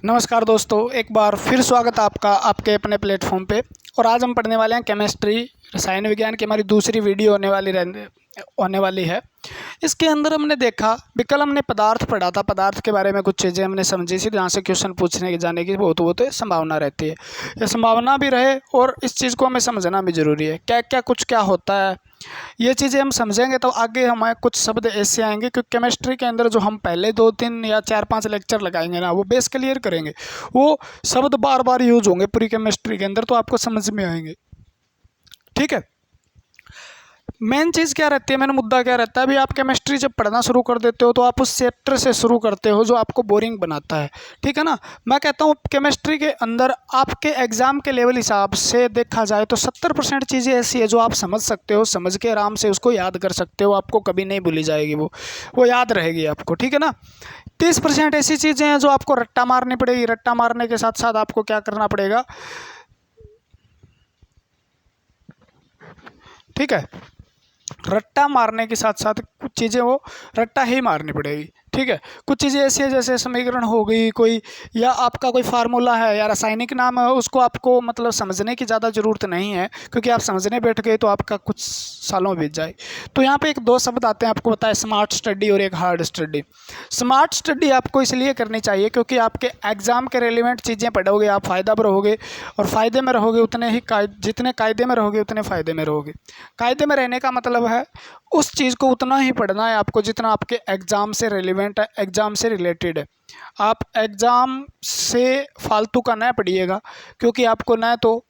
नमस्कार दोस्तों, एक बार फिर स्वागत है आपका आपके अपने प्लेटफॉर्म पे। और आज हम पढ़ने वाले हैं केमिस्ट्री, रसायन विज्ञान की हमारी दूसरी वीडियो होने वाली है। इसके अंदर हमने देखा भी, कल हमने पदार्थ पढ़ा था। पदार्थ के बारे में कुछ चीज़ें हमने समझी थी जहाँ से क्वेश्चन पूछने की जाने की बहुत संभावना रहती है। ये संभावना भी रहे और इस चीज़ को हमें समझना भी ज़रूरी है, क्या होता है। ये चीज़ें हम समझेंगे तो आगे हमारे कुछ शब्द ऐसे आएंगे, क्योंकि केमिस्ट्री के अंदर जो हम पहले 2-3 या 4-5 लेक्चर लगाएंगे ना, वो बेस क्लियर करेंगे। वो शब्द बार बार यूज होंगे पूरी केमिस्ट्री के अंदर, तो आपको समझ में आएंगे। ठीक है, मेन चीज़ क्या रहती है, मेन मुद्दा क्या रहता है। अभी आप केमिस्ट्री जब पढ़ना शुरू कर देते हो तो आप उस चैप्टर से शुरू करते हो जो आपको बोरिंग बनाता है। ठीक है ना। मैं कहता हूँ केमिस्ट्री के अंदर आपके एग्ज़ाम के लेवल हिसाब से देखा जाए तो 70% चीज़ें ऐसी है जो आप समझ सकते हो, समझ के आराम से उसको याद कर सकते हो। आपको कभी नहीं भूली जाएगी, वो याद रहेगी आपको। ठीक है ना। 30% ऐसी चीज़ें हैं जो आपको रट्टा मारनी पड़ेगी। रट्टा मारने के साथ साथ आपको क्या करना पड़ेगा, ठीक है, रट्टा मारने के साथ साथ कुछ चीज़ें वो रट्टा ही मारनी पड़ेगी। ठीक है, कुछ चीज़ें ऐसी है जैसे समीकरण हो गई कोई, या आपका कोई फार्मूला है या रासायनिक नाम है, उसको आपको मतलब समझने की ज़्यादा ज़रूरत नहीं है, क्योंकि आप समझने बैठ गए तो आपका कुछ सालों बीत जाए। तो यहाँ पे एक दो शब्द आते हैं, आपको पता है, स्मार्ट स्टडी और एक हार्ड स्टडी। स्मार्ट स्टडी आपको इसलिए करनी चाहिए क्योंकि आपके एग्ज़ाम के रेलिवेंट चीज़ें पढ़ोगे, आप फ़ायदा में रहोगे, और फ़ायदे में रहोगे उतने ही जितने कायदे में रहोगे उतने फ़ायदे में रहोगे। कायदे में रहने का मतलब है उस चीज़ को उतना ही पढ़ना है आपको जितना आपके एग्ज़ाम से रेलिवेंट है, एग्ज़ाम से रिलेटेड है। आप एग्ज़ाम से फालतू का न पढ़िएगा, क्योंकि आपको न तो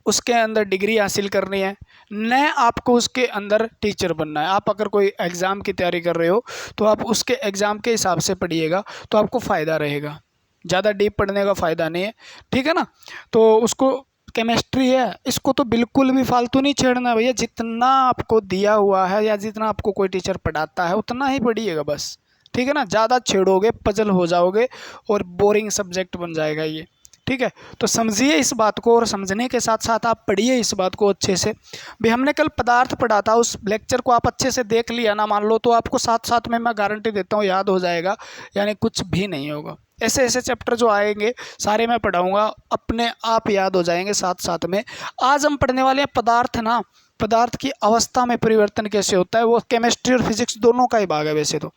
उसके अंदर डिग्री हासिल करनी है, न आपको उसके अंदर टीचर बनना है। आप अगर कोई एग्ज़ाम की तैयारी कर रहे हो तो आप उसके एग्ज़ाम के हिसाब से पढ़िएगा तो आपको फ़ायदा रहेगा। ज़्यादा डीप पढ़ने का फ़ायदा नहीं है। ठीक है ना। तो उसको केमिस्ट्री है, इसको तो बिल्कुल भी फालतू नहीं छेड़ना भैया। जितना आपको दिया हुआ है या जितना आपको कोई टीचर पढ़ाता है उतना ही पढ़िएगा बस। ठीक है ना। ज़्यादा छेड़ोगे पजल हो जाओगे और बोरिंग सब्जेक्ट बन जाएगा ये। ठीक है, तो समझिए इस बात को, और समझने के साथ साथ आप पढ़िए इस बात को अच्छे से। भी हमने कल पदार्थ पढ़ा था, उस लेक्चर को आप अच्छे से देख लिया ना, मान लो, तो आपको साथ साथ में मैं गारंटी देता हूँ याद हो जाएगा, यानी कुछ भी नहीं होगा। ऐसे ऐसे चैप्टर जो आएंगे सारे मैं पढ़ाऊंगा, अपने आप याद हो जाएंगे साथ साथ में। आज हम पढ़ने वाले हैं पदार्थ ना, पदार्थ की अवस्था में परिवर्तन कैसे होता है। वो केमिस्ट्री और फिजिक्स दोनों का ही भाग है वैसे तो।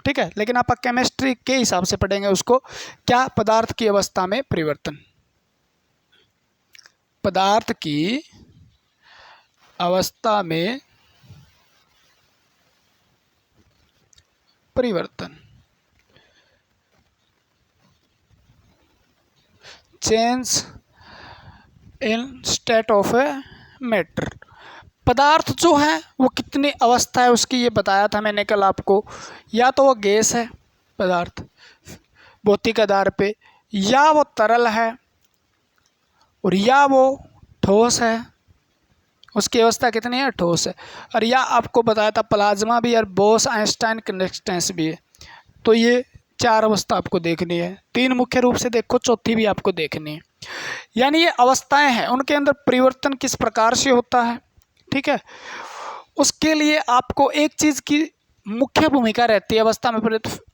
ठीक है, लेकिन आप केमिस्ट्री के हिसाब से पढ़ेंगे उसको, क्या, पदार्थ की अवस्था में परिवर्तन। पदार्थ की अवस्था में परिवर्तन, change in state of a matter. पदार्थ जो है वो कितनी अवस्था है उसकी, ये बताया था मैंने कल आपको। या तो वो गैस है पदार्थ भौतिक आधार पे, या वो तरल है, और या वो ठोस है, उसकी अवस्था कितनी है, ठोस है। और या आपको बताया था प्लाज्मा भी और बोस आइंस्टाइन कंडक्टेंस भी है। तो ये 4 अवस्था आपको देखनी है। 3 मुख्य रूप से देखो, चौथी भी आपको देखनी है। यानी ये अवस्थाएं हैं, उनके अंदर परिवर्तन किस प्रकार से होता है। ठीक है, उसके लिए आपको एक चीज़ की मुख्य भूमिका रहती है अवस्था में।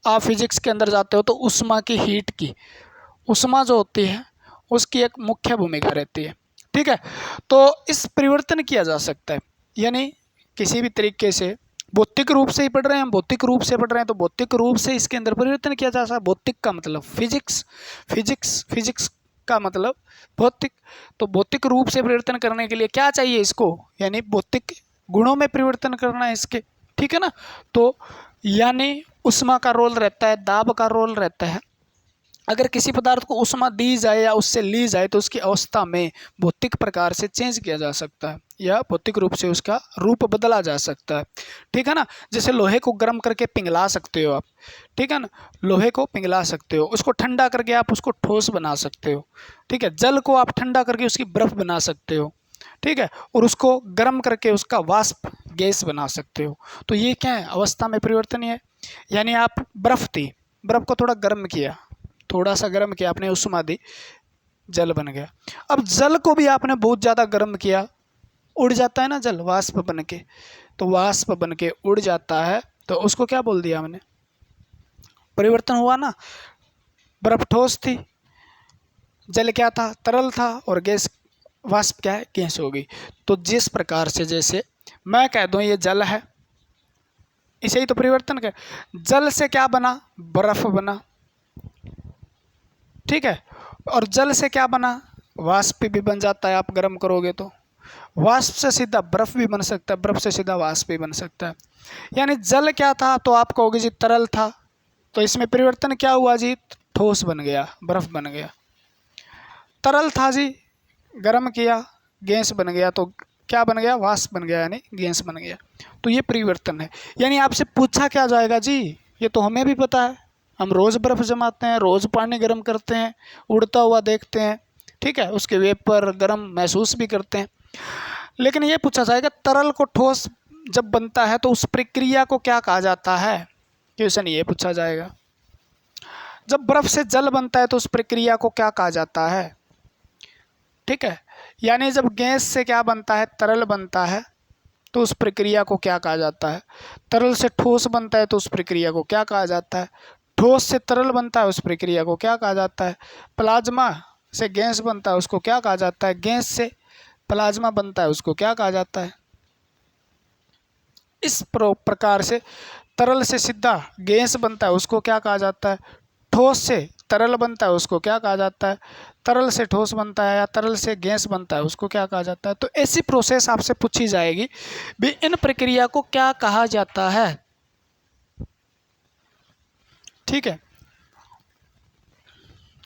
आप फिजिक्स के अंदर जाते हो तो उष्मा की, हीट की, उष्मा जो होती है उसकी एक मुख्य भूमिका रहती है। ठीक है, तो इस परिवर्तन किया जा सकता है, यानी किसी भी तरीके से। भौतिक रूप से ही पढ़ रहे हैं हम, भौतिक रूप से पढ़ रहे हैं तो भौतिक रूप से इसके अंदर परिवर्तन किया जा सकता है। भौतिक का मतलब फिजिक्स, फिजिक्स का मतलब भौतिक। तो भौतिक रूप से परिवर्तन करने के लिए क्या चाहिए इसको, यानी भौतिक गुणों में परिवर्तन करना है इसके। ठीक है ना। तो यानी उष्मा का रोल रहता है, दाब का रोल रहता है। अगर किसी पदार्थ को उष्मा दी जाए या उससे ली जाए तो उसकी अवस्था में भौतिक प्रकार से चेंज किया जा सकता है, या भौतिक रूप से उसका रूप बदला जा सकता है। ठीक है ना। जैसे लोहे को गर्म करके पिघला सकते हो आप। ठीक है ना, लोहे को पिघला सकते हो, उसको ठंडा करके आप उसको ठोस बना सकते हो। ठीक है, जल को आप ठंडा करके उसकी बर्फ बना सकते हो। ठीक है, और उसको गर्म करके उसका वाष्प गैस बना सकते हो। तो ये क्या है, अवस्था में परिवर्तन है। यानी आप बर्फ थी, बर्फ को थोड़ा गर्म किया, थोड़ा सा गर्म किया आपने, उष्मा दी, जल बन गया। अब जल को भी आपने बहुत ज़्यादा गर्म किया, उड़ जाता है ना जल, वाष्प बन के। तो वाष्प बन के उड़ जाता है, तो उसको क्या बोल दिया हमने, परिवर्तन हुआ ना। बर्फ ठोस थी, जल क्या था, तरल था, और गैस वाष्प क्या है, गैस हो गई। तो जिस प्रकार से जैसे मैं कह दूं ये जल है, इसे ही तो परिवर्तन कर, जल से क्या बना, बर्फ बना, ठीक है। और जल से क्या बना, वाष्प भी बन जाता है, आप गर्म करोगे तो वाष्प से सीधा बर्फ भी बन सकता है, बर्फ से सीधा वाष्प भी बन सकता है। यानी जल क्या था, तो आप कहोगे जी तरल था, तो इसमें परिवर्तन क्या हुआ जी, ठोस बन गया, बर्फ बन गया। तरल था जी, गर्म किया, गैस बन गया, तो क्या बन गया, वाष्प बन गया, यानी गैस बन गया। तो ये परिवर्तन है। यानी आपसे पूछा क्या जाएगा जी, ये तो हमें भी पता है, हम रोज़ बर्फ़ जमाते हैं, रोज़ पानी गर्म करते हैं, उड़ता हुआ देखते हैं, ठीक है, उसके वेपर गर्म महसूस भी करते हैं। लेकिन ये पूछा जाएगा तरल को ठोस जब बनता है तो उस प्रक्रिया को क्या कहा जाता है, क्वेश्चन ये पूछा जाएगा। जब बर्फ़ से जल बनता है तो उस प्रक्रिया को क्या कहा जाता है, ठीक है। यानी जब गैस से क्या बनता है, तरल बनता है, तो उस प्रक्रिया को क्या कहा जाता है। तरल से ठोस बनता है तो उस प्रक्रिया को क्या कहा जाता है। ठोस से तरल बनता है, उस प्रक्रिया को क्या कहा जाता है। प्लाज्मा से गैस बनता है, उसको क्या कहा जाता है। गैस से प्लाज्मा बनता है, उसको क्या कहा जाता है। इस प्रकार से तरल से सीधा गैस बनता है, उसको क्या कहा जाता है। ठोस से तरल बनता है, उसको क्या कहा जाता है। तरल से ठोस बनता है या तरल से गैस बनता है, उसको क्या कहा जाता है। तो ऐसी प्रोसेस आपसे पूछी जाएगी भी, इन प्रक्रिया को क्या कहा जाता है, ठीक है।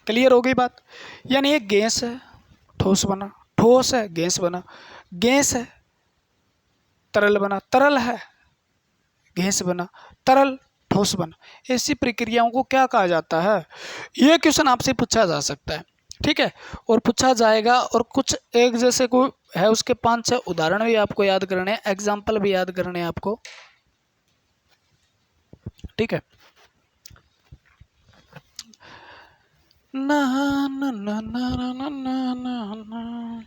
क्लियर हो गई बात। यानी ये गैस है, ठोस बना, ठोस है, गैस बना, गैस है, तरल बना, तरल है, गैस बना, तरल, ठोस बना। ऐसी प्रक्रियाओं को क्या कहा जाता है। ये क्वेश्चन आपसे पूछा जा सकता है, ठीक है, और पूछा जाएगा। और कुछ एक जैसे कोई है, उसके 5-6 उदाहरण भी आपको याद करने हैं, एग्जाम्पल भी याद करने हैं आपको, ठीक है। ना ना ना ना ना ना ना ना,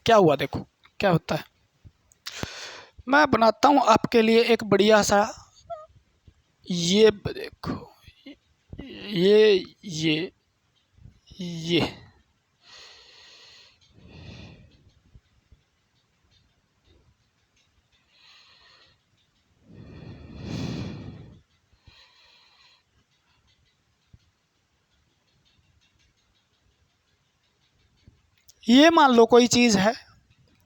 क्या हुआ, देखो क्या होता है। मैं बनाता हूं आपके लिए एक बढ़िया सा, ये देखो, ये मान लो कोई चीज़ है,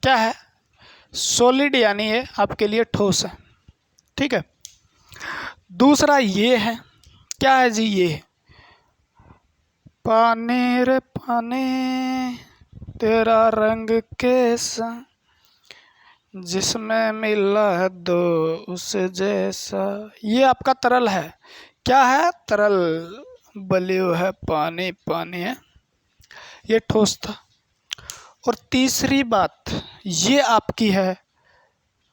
क्या है, सॉलिड, यानी ये आपके लिए ठोस है, ठीक है। दूसरा ये है, क्या है जी, ये पानी रे पानी तेरा रंग कैसा, जिसमें मिला है दो उस जैसा। ये आपका तरल है, क्या है, तरल, बलियो है, पानी पानी है, ये ठोस था। और तीसरी बात ये आपकी है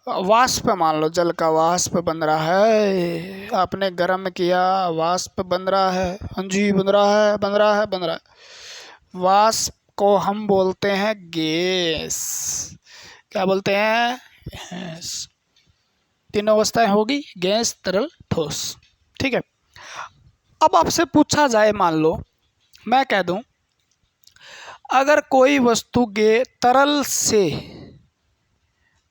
वाष्प, मान लो जल का वाष्प बन रहा है, आपने गर्म किया, वाष्प बन रहा है, हाँ जी बन रहा है, बन रहा है, बन रहा है। वाष्प को हम बोलते हैं गैस, क्या बोलते हैं, गैस। तीनों अवस्थाएं होगी, गैस, तरल, ठोस, ठीक है। अब आपसे पूछा जाए, मान लो मैं कह दूं अगर कोई वस्तु तरल से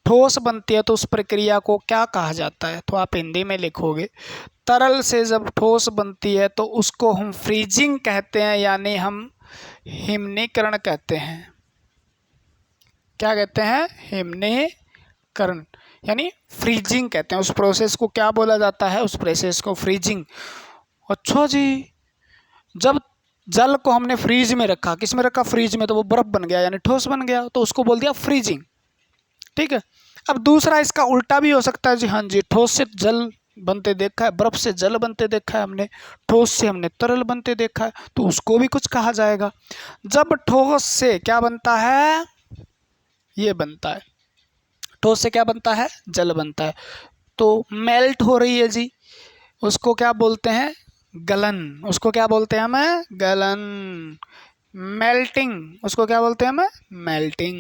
ठोस बनती है तो उस प्रक्रिया को क्या कहा जाता है। तो आप हिंदी में लिखोगे, तरल से जब ठोस बनती है तो उसको हम फ्रीजिंग कहते हैं, यानी हम हिमनीकरण कहते हैं। क्या कहते हैं, हिमनीकरण, यानी फ्रीजिंग कहते हैं। उस प्रोसेस को क्या बोला जाता है, उस प्रोसेस को फ्रीजिंग। अच्छा जी, जब जल को हमने फ्रीज में रखा, किस में रखा, फ्रीज में, तो वो बर्फ बन गया, यानी ठोस बन गया, तो उसको बोल दिया फ्रीजिंग, ठीक है। अब दूसरा इसका उल्टा भी हो सकता है जी, हाँ जी, ठोस से जल बनते देखा है, बर्फ से जल बनते देखा है हमने, ठोस से हमने तरल बनते देखा है, तो उसको भी कुछ कहा जाएगा। जब ठोस से क्या बनता है, ये बनता है, ठोस से क्या बनता है, जल बनता है, तो मेल्ट हो रही है जी, उसको क्या बोलते हैं, गलन। उसको क्या बोलते हैं हमें, गलन। मेल्टिंग, उसको क्या बोलते हैं हमें, मेल्टिंग।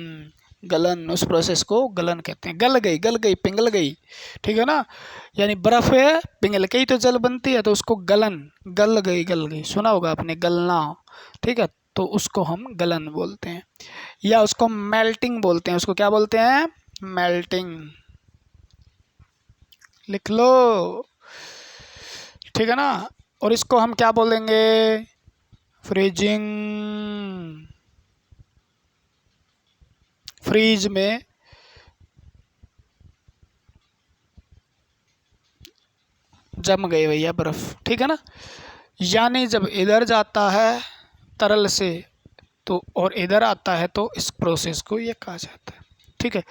गलन, उस प्रोसेस को गलन कहते हैं। गल गई, पिघल गई, ठीक है ना। यानी बर्फ है, पिघल के ही तो जल बनती है, तो उसको गलन, गल गई, सुना होगा आपने गलना, ठीक है, तो उसको हम गलन बोलते हैं। या उसको मेल्टिंग बोलते हैं। उसको क्या बोलते हैं? मेल्टिंग, लिख लो, ठीक है ना। और इसको हम क्या बोलेंगे? फ्रीजिंग। फ्रीज में जम गई भैया बर्फ, ठीक है ना। यानी जब इधर जाता है तरल से तो और इधर आता है तो इस प्रोसेस को ये कहा जाता है, ठीक है।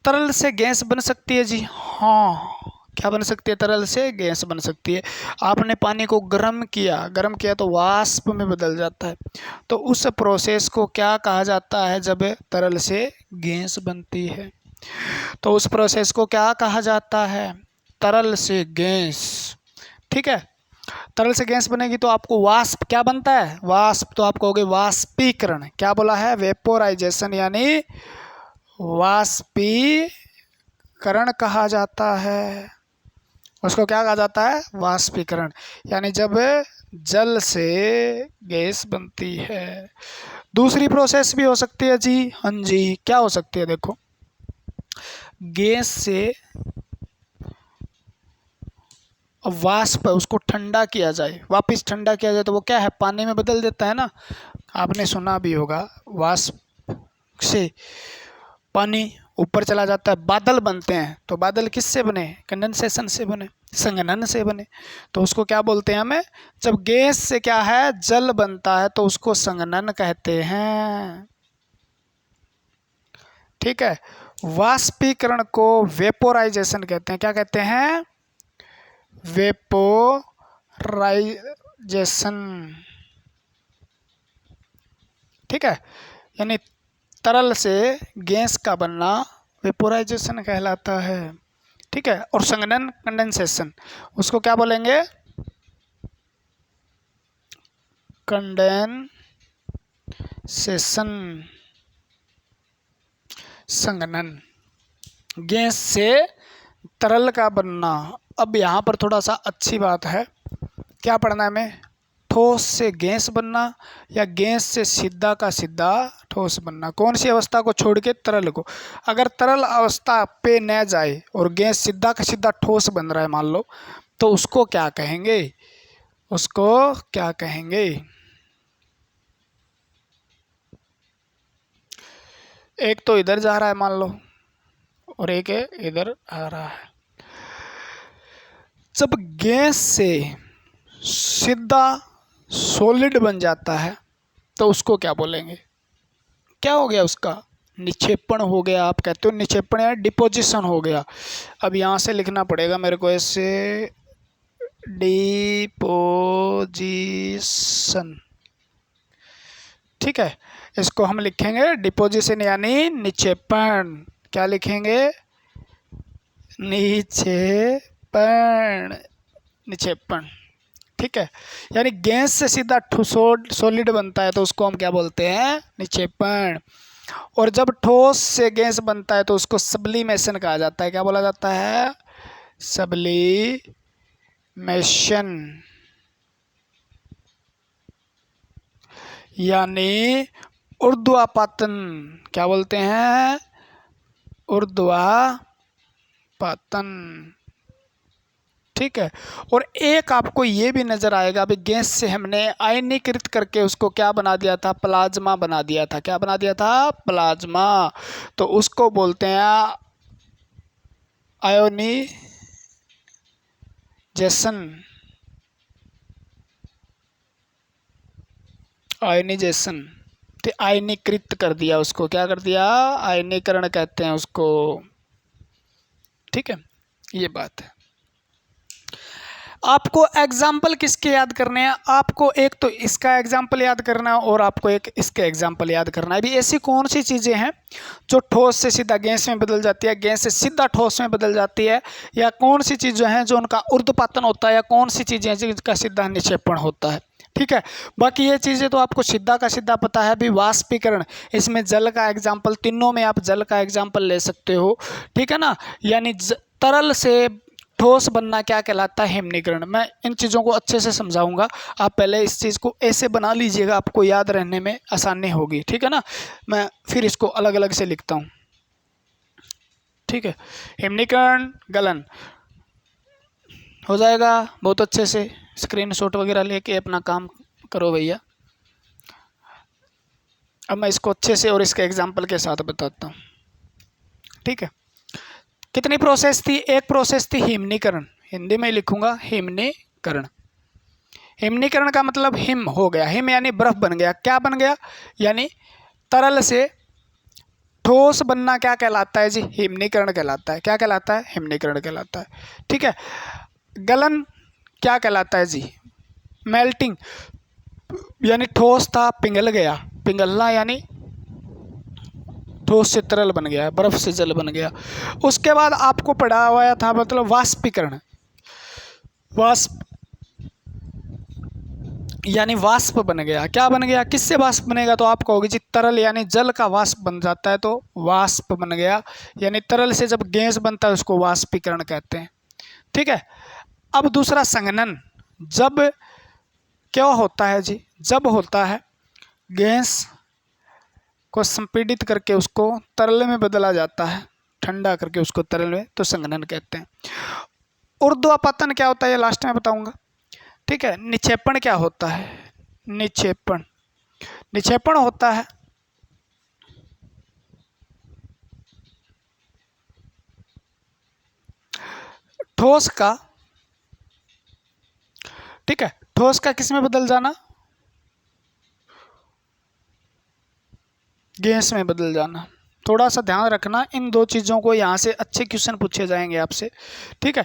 तरल से गैस बन सकती है जी, हाँ। क्या बन सकती है? तरल से गैस बन सकती है। आपने पानी को गर्म किया तो वाष्प में बदल जाता है। तो उस प्रोसेस को क्या कहा जाता है जब तरल से गैस बनती है? तो उस प्रोसेस को क्या कहा जाता है? तरल से गैस, ठीक है। तरल से गैस बनेगी तो आपको वाष्प क्या बनता है? वाष्प, तो आप कहोगे वाष्पीकरण। क्या बोला है? वेपोराइजेशन, यानी वाष्पीकरण कहा जाता है। उसको क्या कहा जाता है? वाष्पीकरण। यानी जब जल से गैस बनती है। दूसरी प्रोसेस भी हो सकती है जी, हाँ जी। क्या हो सकती है? देखो, गैस से वाष्प उसको ठंडा किया जाए, वापस ठंडा किया जाए, तो वो क्या है? पानी में बदल देता है ना। आपने सुना भी होगा, वाष्प से पानी ऊपर चला जाता है, बादल बनते हैं। तो बादल किससे बने? कंडेंसेशन से बने, संघनन से बने। तो उसको क्या बोलते हैं हमें? जब गैस से क्या है? जल बनता है तो उसको संघनन कहते हैं, ठीक है। वाष्पीकरण को वेपोराइजेशन कहते हैं। क्या कहते हैं? वेपोराइजेशन, ठीक है। यानी तरल से गैस का बनना वेपोराइजेशन कहलाता है, ठीक है। और संघनन कंडेंसेशन, उसको क्या बोलेंगे? कंडेंसेशन, संघनन, गैस से तरल का बनना। अब यहाँ पर थोड़ा सा अच्छी बात है, क्या पढ़ना है हमें? ठोस से गैस बनना या गैस से सीधा का सीधा ठोस बनना। कौन सी अवस्था को छोड़ के? तरल को। अगर तरल अवस्था पे न जाए और गैस सीधा का सीधा ठोस बन रहा है मान लो, तो उसको क्या कहेंगे? उसको क्या कहेंगे? एक तो इधर जा रहा है मान लो और एक इधर आ रहा है। जब गैस से सीधा सॉलिड बन जाता है तो उसको क्या बोलेंगे? क्या हो गया उसका? निक्षेपण हो गया। आप कहते हो निक्षेपण या डिपोजिशन हो गया। अब यहाँ से लिखना पड़ेगा मेरे को ऐसे, डिपोजिशन, ठीक है। इसको हम लिखेंगे डिपोजिशन यानी निक्षेपण। क्या लिखेंगे? निक्षेपण, निक्षेपण, ठीक है। यानी गैस से सीधा सॉलिड बनता है तो उसको हम क्या बोलते हैं? निक्षेपण। और जब ठोस से गैस बनता है तो उसको सब्लिमेशन कहा जाता है। क्या बोला जाता है? सब्लिमेशन, यानी ऊर्ध्वपातन। क्या बोलते हैं? ऊर्ध्वपातन, ठीक है। और एक आपको ये भी नजर आएगा, अभी गैस से हमने आयनीकृत करके उसको क्या बना दिया था? प्लाज्मा बना दिया था। क्या बना दिया था? प्लाज्मा। तो उसको बोलते हैं आयोनाइजेशन, आयनीजेशन। तो आयनीकृत कर दिया उसको। क्या कर दिया? आयनीकरण कहते हैं उसको, ठीक है। ये बात है। आपको एग्जाम्पल किसके याद करने हैं? आपको एक तो इसका एग्जाम्पल याद करना है और आपको एक इसके एग्जाम्पल याद करना है। अभी ऐसी कौन सी चीज़ें हैं जो ठोस से सीधा गैस में बदल जाती है, गैस से सीधा ठोस में बदल जाती है, या कौन सी चीज़ें हैं जो उनका ऊर्ध्वपातन होता है, या कौन सी चीज़ें हैं जिनका सीधा निक्षेपण होता है? ठीक है। बाकी ये चीज़ें तो आपको सीधा का सीधा पता है। अभी वाष्पीकरण, इसमें जल का एग्जाम्पल, तीनों में आप जल का एग्जाम्पल ले सकते हो, ठीक है ना। यानी तरल से ठोस बनना क्या कहलाता है, हिमनीकरण। मैं इन चीज़ों को अच्छे से समझाऊंगा, आप पहले इस चीज़ को ऐसे बना लीजिएगा, आपको याद रहने में आसानी होगी, ठीक है ना। मैं फिर इसको अलग अलग से लिखता हूँ, ठीक है। हिमनीकरण गलन हो जाएगा बहुत अच्छे से। स्क्रीनशॉट वगैरह लेके अपना काम करो भैया। अब मैं इसको अच्छे से और इसके एग्जाम्पल के साथ बताता हूँ, ठीक है। कितनी प्रोसेस थी, एक प्रोसेस थी हिमनीकरण, हिंदी में लिखूंगा हिमनीकरण। हिमनीकरण का मतलब हिम हो गया, हिम यानी बर्फ बन गया। क्या बन गया, यानी तरल से ठोस बनना क्या कहलाता है जी, हिमनीकरण कहलाता है। क्या कहलाता है, हिमनीकरण कहलाता है, ठीक है। गलन क्या कहलाता है जी, मेल्टिंग, यानी ठोस था पिघल गया, पिघलना यानी ठोस से तरल बन गया, बर्फ से जल बन गया। उसके बाद आपको पढ़ा हुआ था मतलब वाष्पीकरण, वाष्प यानी वाष्प बन गया। क्या बन गया, किससे वाष्प बनेगा, तो आप कहोगे जी तरल यानी जल का वाष्प बन जाता है तो वाष्प बन गया। यानी तरल से जब गैस बनता है उसको वाष्पीकरण कहते हैं, ठीक है। अब दूसरा संघनन, जब क्या होता है जी, जब होता है गैस को संपीड़ित करके उसको तरल में बदला जाता है, ठंडा करके उसको तरल में, तो संघनन कहते हैं। ऊर्ध्वपतन क्या होता है ये लास्ट में बताऊंगा, ठीक है। निक्षेपण क्या होता है, निक्षेपण, निक्षेपण होता है ठोस का, ठीक है, ठोस का किस में बदल जाना, गैस में बदल जाना। थोड़ा सा ध्यान रखना इन दो चीज़ों को, यहाँ से अच्छे क्वेश्चन पूछे जाएंगे आपसे, ठीक है।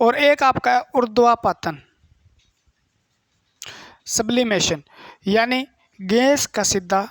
और एक आपका है ऊर्ध्वपतन, सब्लिमेशन, यानी गैस का सीधा